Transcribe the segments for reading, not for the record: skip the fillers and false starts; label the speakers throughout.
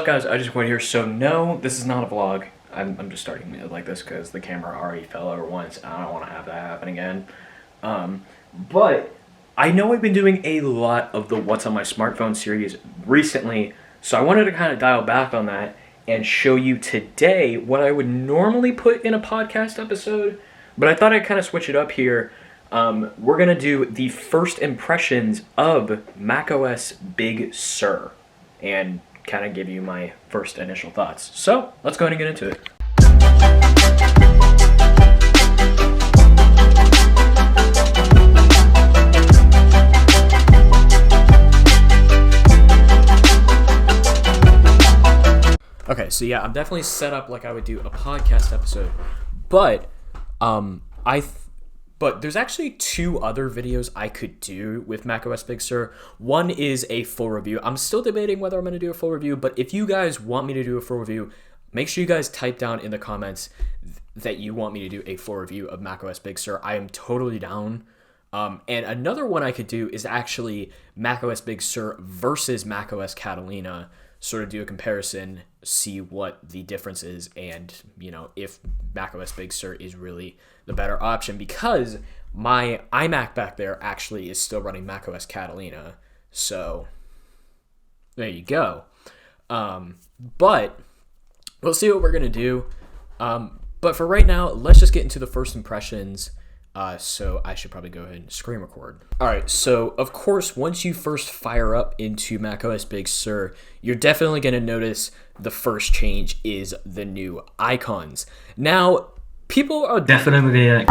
Speaker 1: up, guys? I just went here. So no, this is not a vlog. I'm just starting it like this because the camera already fell over once. And I don't want to have that happen again. But I know I've been doing a lot of the What's on My Smartphone series recently, so I wanted to kind of dial back on that and show you today what I would normally put in a podcast episode, but I thought I'd kind of switch it up here. We're going to do the first impressions of macOS Big Sur and kind of give you my first initial thoughts. So let's go ahead and get into it. Okay, so yeah, I'm definitely set up like I would do a podcast episode, but but there's actually two other videos I could do with macOS Big Sur. One is a full review. I'm still debating whether I'm going to do a full review, but if you guys want me to do a full review, make sure you guys type down in the comments that you want me to do a full review of macOS Big Sur. I am totally down. And another one I could do is actually macOS Big Sur versus macOS Catalina, sort of do a comparison, see what the difference is, and if macOS Big Sur is really the better option, because my iMac back there actually is still running macOS Catalina. So there you go. But we'll see what we're gonna do. But for right now, let's just get into the first impressions. So I should probably go ahead and screen record. All right, so of course, once you first fire up into macOS Big Sur, you're definitely going to notice the first change is the new icons. Now, people are definitely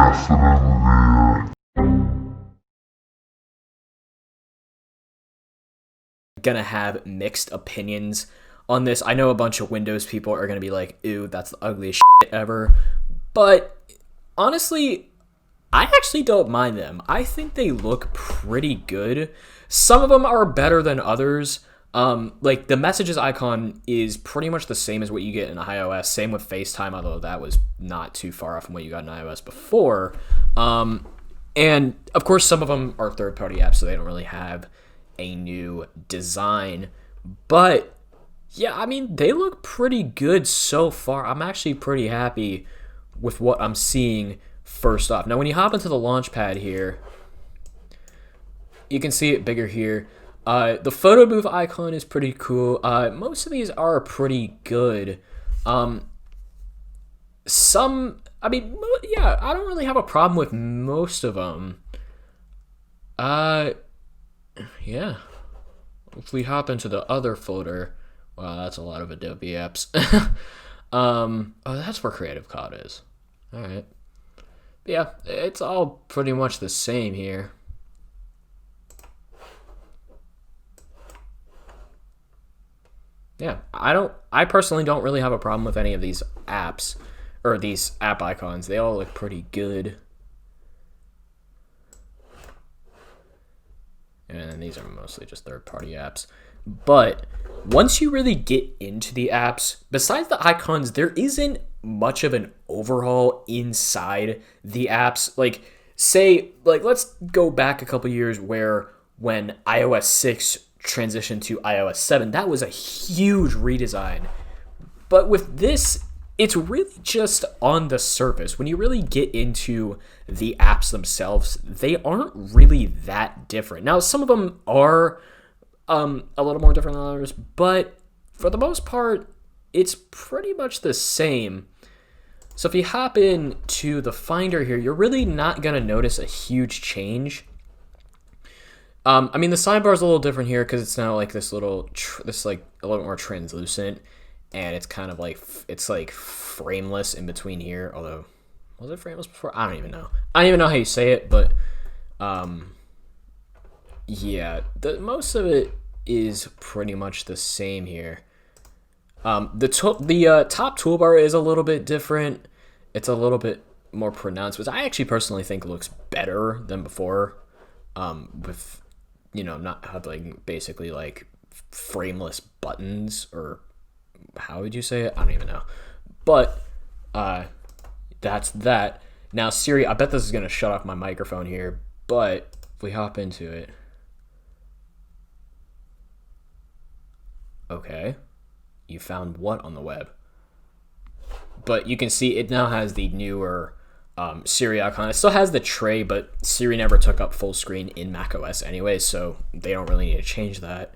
Speaker 1: gonna have mixed opinions on this. I know a bunch of Windows people are gonna be like, ew, that's the ugliest shit ever. But honestly, I actually don't mind them. I think they look pretty good. Some of them are better than others. Like the messages icon is pretty much the same as what you get in iOS. Same with FaceTime, although that was not too far off from what you got in iOS before. And of course, some of them are third-party apps, so they don't really have a new design. But yeah, I mean, they look pretty good so far. I'm actually pretty happy with what I'm seeing first off. Now, when you hop into the Launchpad here, you can see it bigger here. The photo booth icon is pretty cool. Most of these are pretty good. I don't really have a problem with most of them. Yeah. If we hop into the other folder, wow, that's a lot of Adobe apps. Oh, that's where Creative Cloud is. All right. Yeah, it's all pretty much the same here. Yeah, I personally don't really have a problem with any of these apps, or these app icons. They all look pretty good. And these are mostly just third-party apps. But once you really get into the apps, besides the icons, there isn't much of an overhaul inside the apps. Let's go back a couple years where when iOS 6 transitioned to iOS 7, that was a huge redesign. But with this, it's really just on the surface. When you really get into the apps themselves, they aren't really that different. Now, some of them are a little more different than others, but for the most part, it's pretty much the same. So if you hop into the Finder here, you're really not going to notice a huge change. I mean, the sidebar is a little different here because it's now like this little, a little more translucent, and it's kind of like, it's like frameless in between here. Although, was it frameless before? I don't even know. I don't even know how you say it, but yeah, most of it is pretty much the same here. The top toolbar is a little bit different. It's a little bit more pronounced, which I actually personally think looks better than before. With not having basically like frameless buttons, or how would you say it? I don't even know. But that's that. Now Siri, I bet this is gonna shut off my microphone here, but if we hop into it, okay. You found what on the web? But you can see it now has the newer Siri icon. It still has the tray, but Siri never took up full screen in macOS anyway, so they don't really need to change that.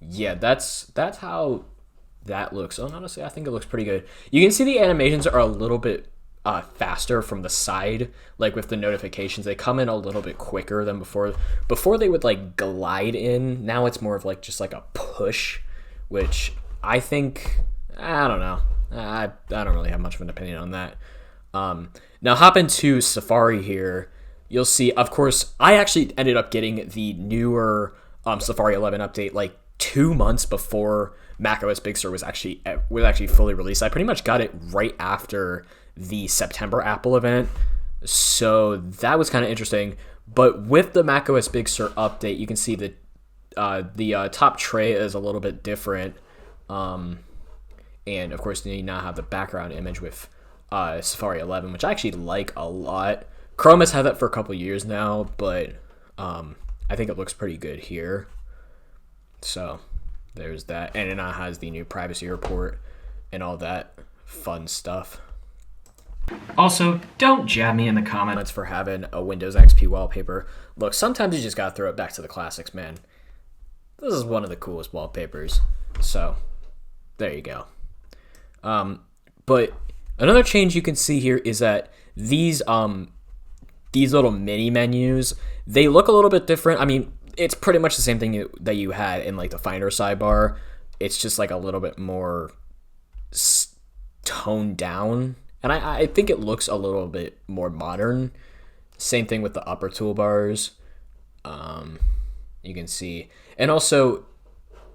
Speaker 1: Yeah, that's how that looks. And honestly, I think it looks pretty good. You can see the animations are a little bit faster from the side, like with the notifications. They come in a little bit quicker than before. Before they would like glide in. Now it's more of like just like a push, which I think, I don't know. I don't really have much of an opinion on that. Now hop into Safari here. You'll see, of course, I actually ended up getting the newer Safari 11 update like 2 months before macOS Big Sur was actually fully released. I pretty much got it right after the September Apple event, so that was kind of interesting. But with the macOS Big Sur update, you can see that the top tray is a little bit different, and of course you now have the background image with Safari 11, which I actually like a lot. Chrome has had that for a couple years now, but I think it looks pretty good here. So there's that, and it now has the new privacy report and all that fun stuff. Also, don't jab me in the comments for having a Windows XP wallpaper. Look, sometimes you just gotta throw it back to the classics, man. This is one of the coolest wallpapers. So there you go. But another change you can see here is that these little mini menus, they look a little bit different. I mean, it's pretty much the same thing that you had in like the Finder sidebar. It's just like a little bit more toned down, and I think it looks a little bit more modern. Same thing with the upper toolbars. You can see, and also,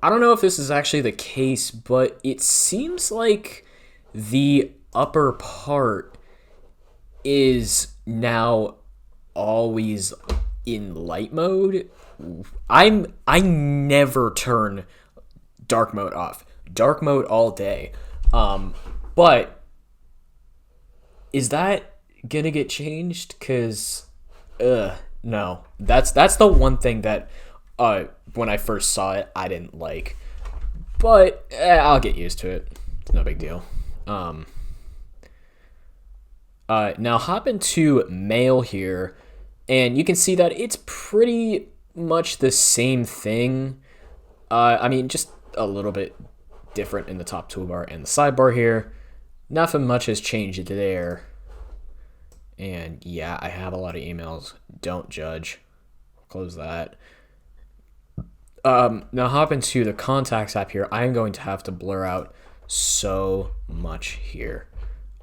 Speaker 1: I don't know if this is actually the case, but it seems like the upper part is now always in light mode. I never turn dark mode off. Dark mode all day. But is that gonna get changed? Cause no. That's the one thing that when I first saw it I didn't like. But I'll get used to it. It's no big deal. Now hop into Mail here, and you can see that it's pretty much the same thing. I mean, just a little bit different in the top toolbar and the sidebar here. Nothing much has changed there. And yeah, I have a lot of emails. Don't judge. Close that. Now hop into the Contacts app here. I'm going to have to blur out so much here.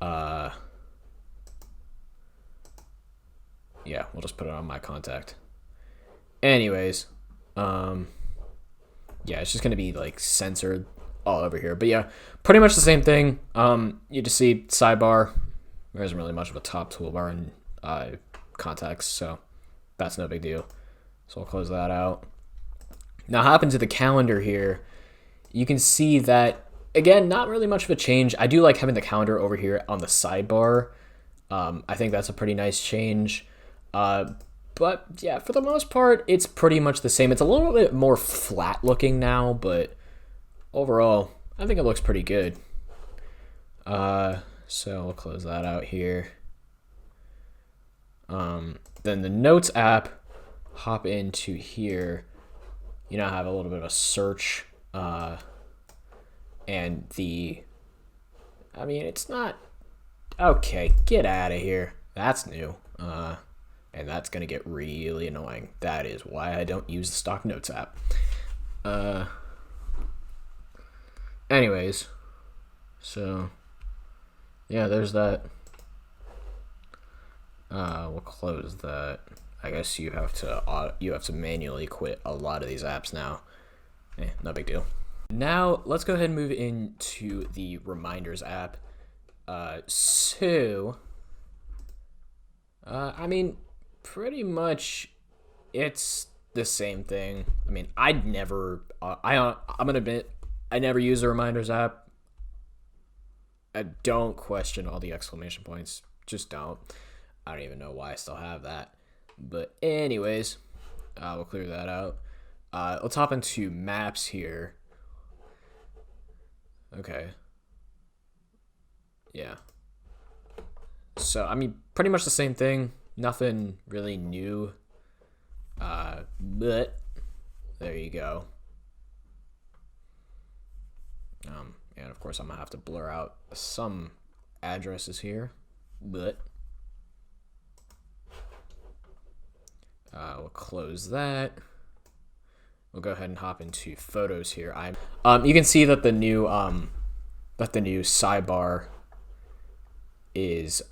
Speaker 1: Yeah, we'll just put it on my contact. Anyways, yeah, it's just gonna be like censored all over here. But yeah, pretty much the same thing. You just see sidebar. There isn't really much of a top toolbar in Contacts, so that's no big deal. So I'll close that out. Now hop into the calendar here. You can see that, again, not really much of a change. I do like having the calendar over here on the sidebar. I think that's a pretty nice change. But yeah, for the most part, it's pretty much the same. It's a little bit more flat looking now, but overall, I think it looks pretty good. So we'll close that out here. Then the Notes app, hop into here. You now have a little bit of a search, and I mean, it's not, okay, get out of here. That's new. And that's going to get really annoying. That is why I don't use the stock Notes app. Anyways, so yeah, there's that. We'll close that. I guess you have to manually quit a lot of these apps now. No big deal. Now let's go ahead and move into the Reminders app. I mean, pretty much it's the same thing. I mean, I'm gonna admit, I never use the Reminders app. I don't question all the exclamation points. Just don't. I don't even know why I still have that. But anyways, We'll clear that out. Let's hop into maps here. Okay. Yeah. So, I mean, pretty much the same thing. Nothing really new. But there you go. And of course, I'm gonna have to blur out some addresses here, but we'll close that. We'll go ahead and hop into photos here. You can see that the new sidebar is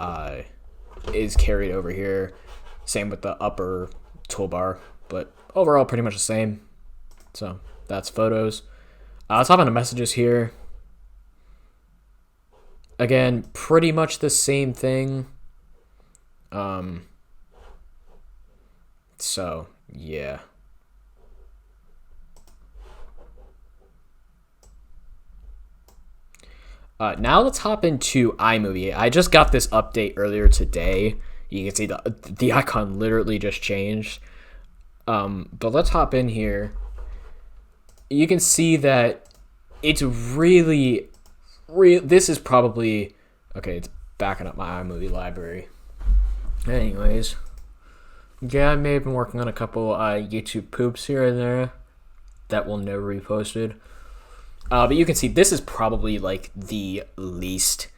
Speaker 1: carried over here. Same with the upper toolbar, but overall pretty much the same. So that's photos. Let's hop into messages here. Again, pretty much the same thing. So yeah. Now let's hop into iMovie. I just got this update earlier today. You can see the icon literally just changed. But let's hop in here. You can see that it's really, this is probably, okay, it's backing up my iMovie library. Anyways, yeah, I may have been working on a couple YouTube poops here and there that will never be posted. But you can see this is probably like the least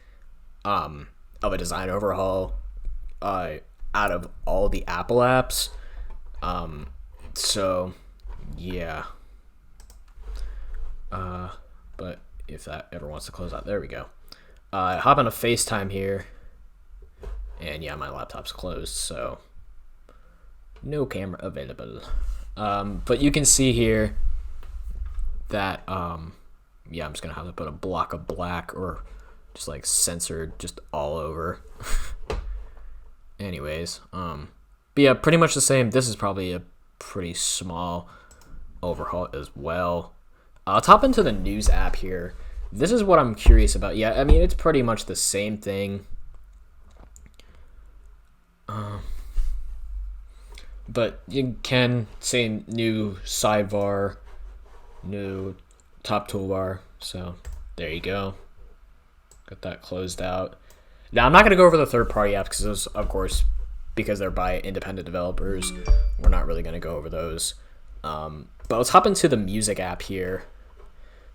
Speaker 1: of a design overhaul out of all the Apple apps. So yeah. But if that ever wants to close out, there we go. Hop on a FaceTime here. And yeah, my laptop's closed, so no camera available. But you can see here that yeah, I'm just gonna have to put a block of black or just like censored just all over. Anyways, but yeah, pretty much the same. This is probably a pretty small overhaul as well. Let's hop into the news app here. This is what I'm curious about. Yeah, I mean, it's pretty much the same thing. But you can say new sidebar, new top toolbar. So there you go. Got that closed out. Now I'm not going to go over the third-party apps because those, of course, because they're by independent developers, we're not really going to go over those. But let's hop into the music app here.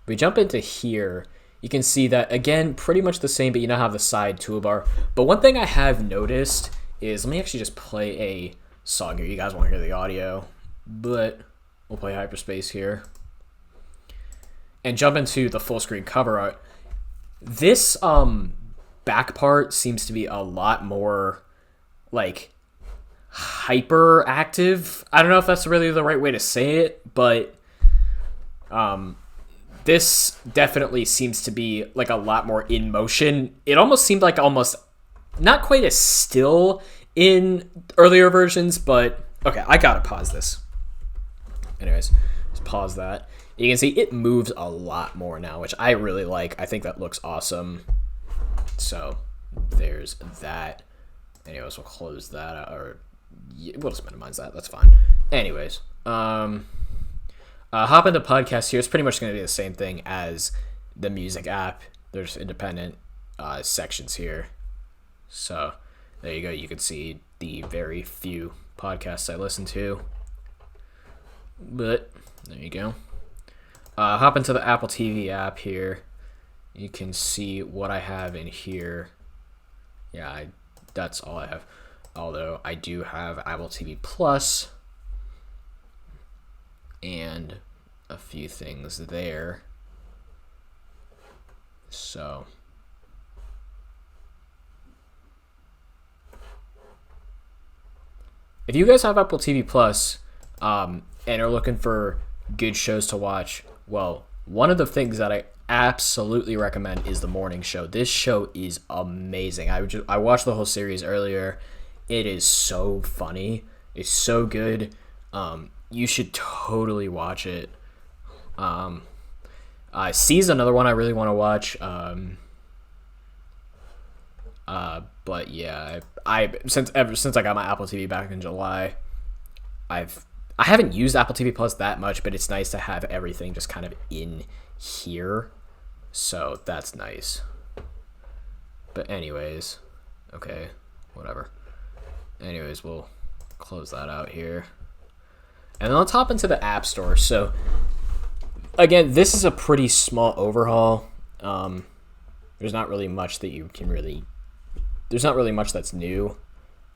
Speaker 1: We jump into here. You can see that, again, pretty much the same, but you now have the side toolbar. But one thing I have noticed is, let me actually just play a song here. You guys won't hear the audio, but we'll play Hyperspace here. And jump into the full screen cover art. This back part seems to be a lot more like hyperactive. I don't know if that's really the right way to say it, but this definitely seems to be like a lot more in motion. It almost seemed like almost not quite as still in earlier versions, but okay, I gotta pause this. Anyways, just pause that. You can see it moves a lot more now, which I really like. I think that looks awesome. So there's that. Anyways, we'll close that out, or we'll just minimize that. That's fine. Anyways, hop into podcast here. It's pretty much going to be the same thing as the music app. There's independent sections here. So there you go. You can see the very few podcasts I listen to. But there you go. Hop into the Apple TV app here. You can see what I have in here. Yeah, that's all I have. Although I do have Apple TV Plus and a few things there. So if you guys have Apple TV Plus and are looking for good shows to watch, well, one of the things that I absolutely recommend is The Morning Show. This show is amazing. I watched the whole series earlier. It is so funny. It's so good. You should totally watch it. C's another one I really want to watch. But yeah, since I got my Apple TV back in July, I've I haven't used Apple TV Plus that much, but it's nice to have everything just kind of in here. So that's nice. But anyways, okay, whatever. Anyways, we'll close that out here. And then let's hop into the App Store. So again, this is a pretty small overhaul. There's not really much that you can really... There's not really much that's new.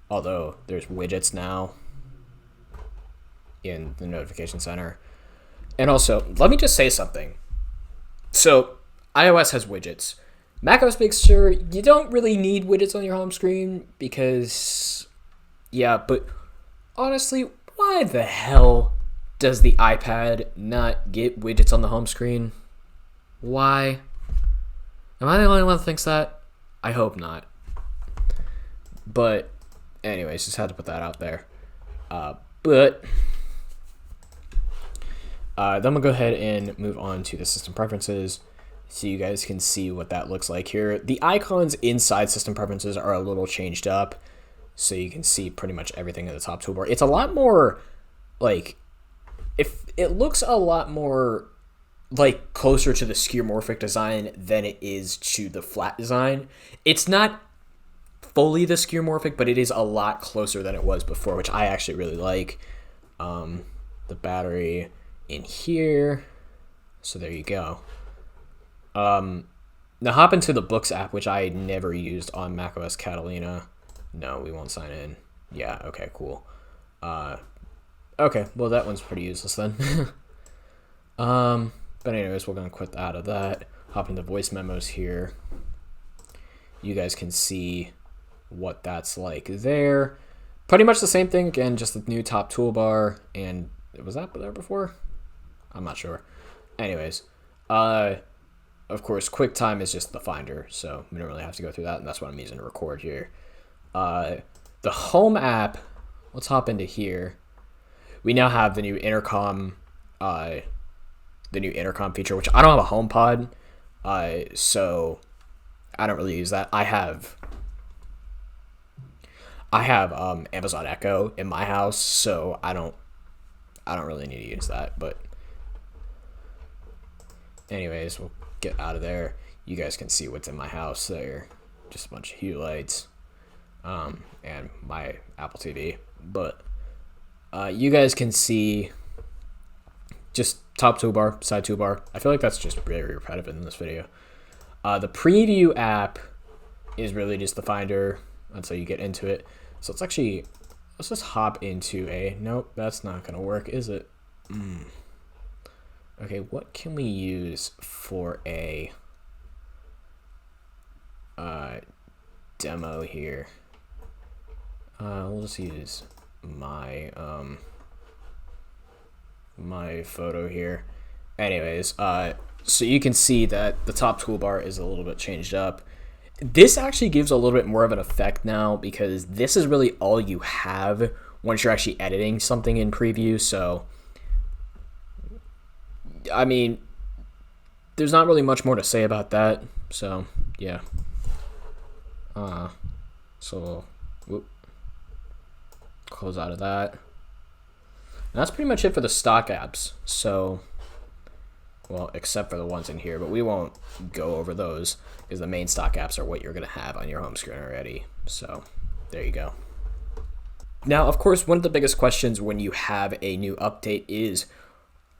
Speaker 1: Although there's widgets now in the notification center. And also, let me just say something. So, iOS has widgets. macOS Big Sur, you don't really need widgets on your home screen because, yeah, but honestly, why the hell does the iPad not get widgets on the home screen? Why? Am I the only one that thinks that? I hope not. But, anyways, just had to put that out there. Then we'll go ahead and move on to the system preferences so you guys can see what that looks like here. The icons inside system preferences are a little changed up so you can see pretty much everything in the top toolbar. It's a lot more, like, if it looks a lot more, like, closer to the skeuomorphic design than it is to the flat design. It's not fully the skeuomorphic, but it is a lot closer than it was before, which I actually really like. The battery in here, so there you go. Now hop into the Books app, which I never used on macOS Catalina. No, we won't sign in. Yeah, okay, cool. Okay, well that one's pretty useless then. But anyways, we're gonna quit out of that. Hop into voice memos here. You guys can see what that's like there. Pretty much the same thing again, just the new top toolbar. And was that there before? I'm not sure. Anyways, of course, QuickTime is just the Finder, so we don't really have to go through that, and that's what I'm using to record here. The Home app, let's hop into here. We now have the new intercom, feature, which I don't have a HomePod, so I don't really use that. I have Amazon Echo in my house, so I don't really need to use that. But anyways, we'll get out of there. You guys can see what's in my house there. Just a bunch of hue lights, and my Apple TV. But you guys can see just top toolbar, side toolbar. I feel like that's just very repetitive in this video. The preview app is really just the Finder until you get into it. So let's just hop into nope, that's not gonna work, is it? Okay, what can we use for a demo here? We'll just use my my photo here. Anyways, so you can see that the top toolbar is a little bit changed up. This actually gives a little bit more of an effect now because this is really all you have once you're actually editing something in preview. So, I mean, there's not really much more to say about that. So, yeah. Close out of that. And that's pretty much it for the stock apps. So, well, except for the ones in here, but we won't go over those because the main stock apps are what you're going to have on your home screen already. So there you go. Now, of course, one of the biggest questions when you have a new update is,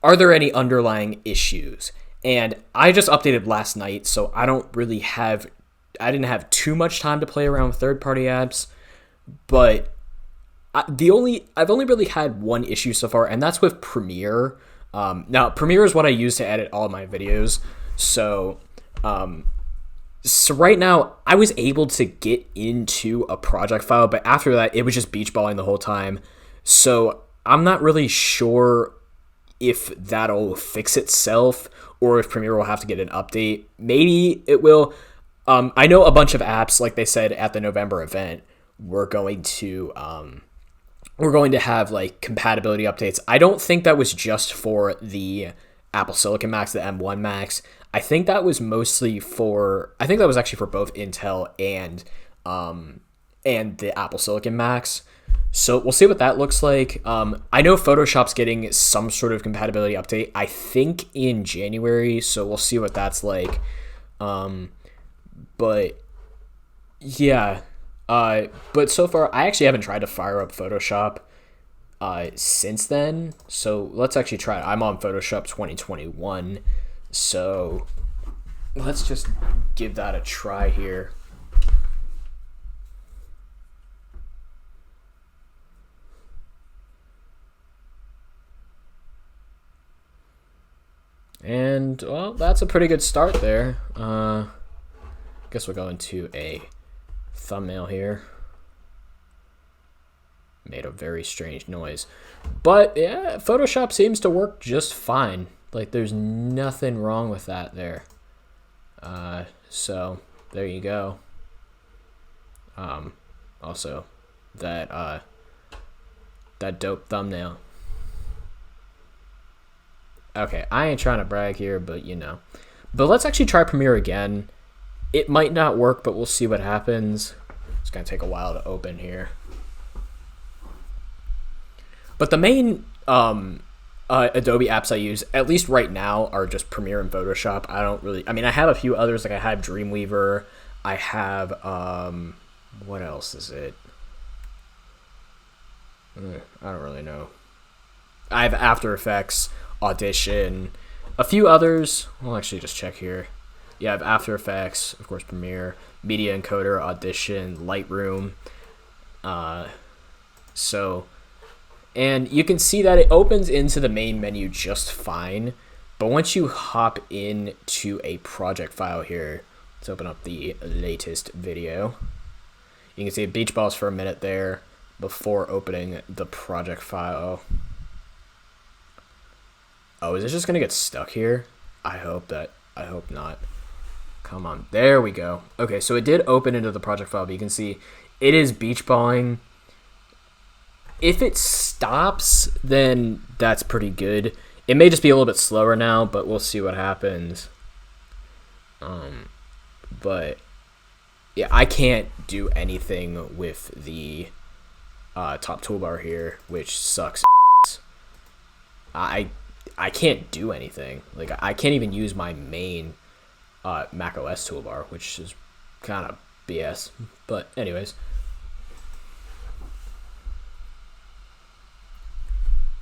Speaker 1: are there any underlying issues? And I just updated last night, so I didn't have too much time to play around with third-party apps, but I've only really had one issue so far, and that's with Premiere. Now, Premiere is what I use to edit all my videos. So right now, I was able to get into a project file, but after that, it was just beach balling the whole time. So I'm not really sure if that'll fix itself or if Premiere will have to get an update. Maybe it will. I know a bunch of apps, like they said at the November event, we're going to have like compatibility updates. I don't think that was just for the Apple Silicon Macs, the M1 Macs. I think that was actually for both Intel and the Apple Silicon Macs. So we'll see what that looks like. I know Photoshop's getting some sort of compatibility update, I think in January, so we'll see what that's like. But yeah, but so far I actually haven't tried to fire up Photoshop since then. So let's actually try it. I'm on Photoshop 2021, so let's just give that a try here. And, well, that's a pretty good start there. Guess we'll go into a thumbnail here. Made a very strange noise. But, yeah, Photoshop seems to work just fine. Like, there's nothing wrong with that there. So, there you go. Also, that dope thumbnail. Okay, I ain't trying to brag here, but you know. But let's actually try Premiere again. It might not work, but we'll see what happens. It's going to take a while to open here. But the main Adobe apps I use, at least right now, are just Premiere and Photoshop. I mean, I have a few others, like I have Dreamweaver. I have, what else is it? I don't really know. I have After Effects, Audition, a few others. We'll actually just check here. Yeah, I have After Effects, of course, Premiere, Media Encoder, Audition, Lightroom. And you can see that it opens into the main menu just fine. But once you hop into a project file here, let's open up the latest video. You can see beach balls for a minute there before opening the project file. Oh, is it just gonna get stuck here? I hope not. Come on, there we go. Okay, so it did open into the project file, but you can see it is beach balling. If it stops, then that's pretty good. It may just be a little bit slower now, but we'll see what happens. But yeah, I can't do anything with the top toolbar here, which sucks. I can't do anything. Like, I can't even use my main macOS toolbar, which is kind of BS. But anyways.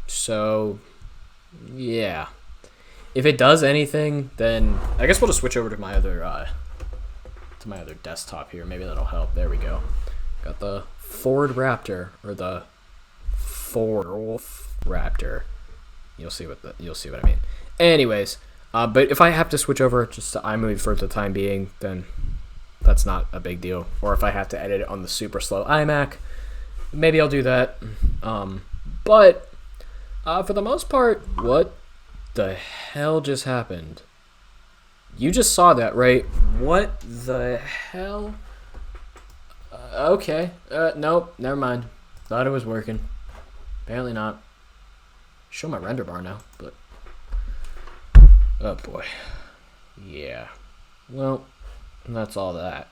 Speaker 1: So, yeah. If it does anything, then I guess we'll just switch over to my other desktop here. Maybe that'll help. There we go. Got the Ford Raptor, or the Ford Raptor. You'll see what I mean. Anyways, but if I have to switch over just to iMovie for the time being, then that's not a big deal. Or if I have to edit it on the super slow iMac, maybe I'll do that. But for the most part, what the hell just happened? You just saw that, right? What the hell? Okay. Nope. Never mind. Thought it was working. Apparently not. Show my render bar now, but oh boy. Yeah. Well, that's all that.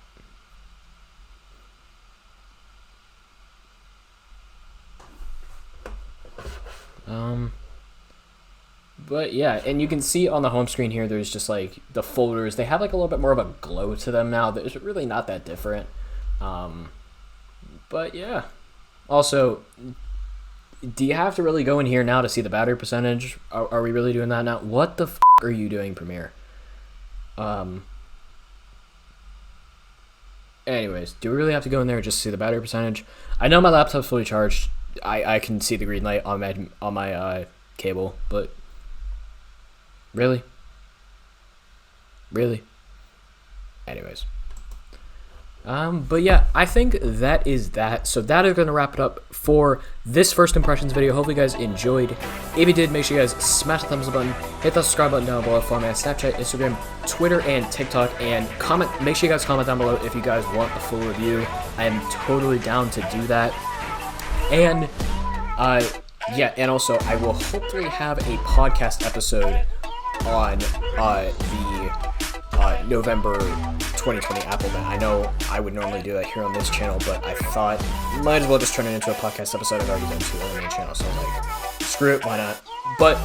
Speaker 1: But yeah, and you can see on the home screen here, there's just like the folders. They have like a little bit more of a glow to them now. There's really not that different. But yeah. Also, do you have to really go in here now to see the battery percentage? Are we really doing that now? What the f*** are you doing, Premiere? Anyways, do we really have to go in there just to see the battery percentage? I know my laptop's fully charged. I can see the green light on my cable, but really? Anyways. But yeah, I think that is that. So that is going to wrap it up for this first impressions video. Hopefully you guys enjoyed. If you did, make sure you guys smash the thumbs up button, hit that subscribe button down below, follow me on Snapchat, Instagram, Twitter, and TikTok, and comment. Make sure you guys comment down below if you guys want a full review. I am totally down to do that. And yeah, and also I will hopefully have a podcast episode on the November 2020 Apple event. I know I would normally do that here on this channel, but I thought might as well just turn it into a podcast episode. I've already done 2 on the main channel, so I'm like, screw it, why not? But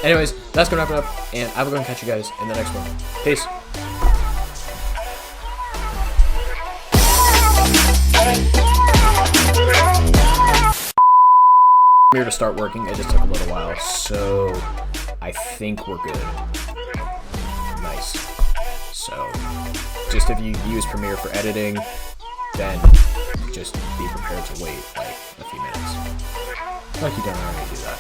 Speaker 1: anyways, that's gonna wrap it up, and I will go and catch you guys in the next one. Peace. Here to start working, it just took a little while, so I think we're good. Nice. So just if you use Premiere for editing, then just be prepared to wait like a few minutes. Like you don't already do that.